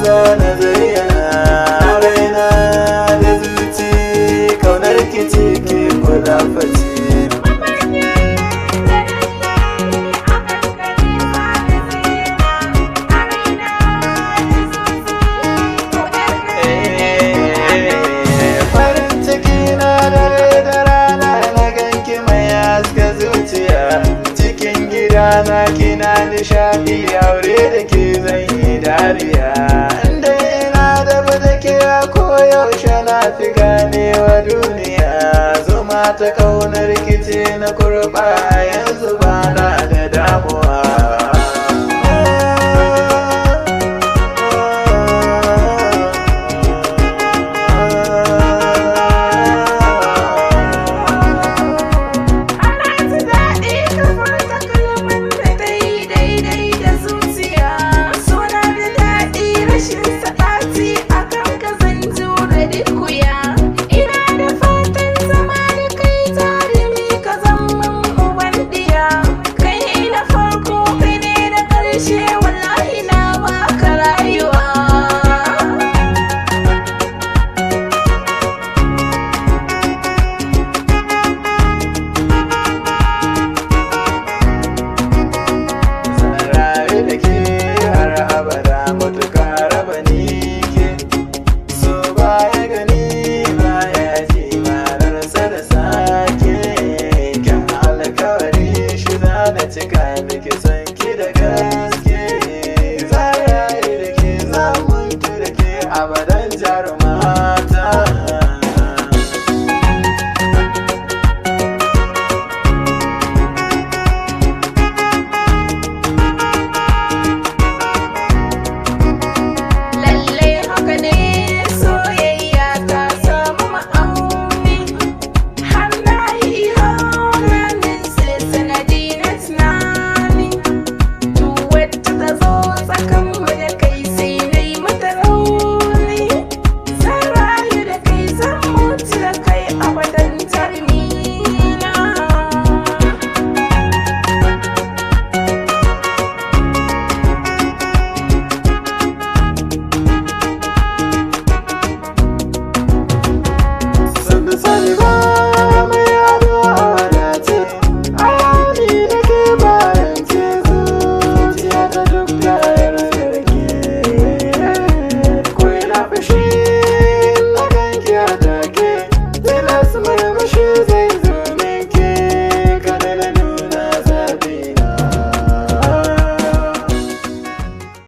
zana zayyana raina da zuci kaunar ki ce ke kula face. Rana kina nishaɗi aure da ke zan yi dariya inda ina da da ke ko yaushe na fi ganewa duniya zuma ta kaunar kice na kurɓa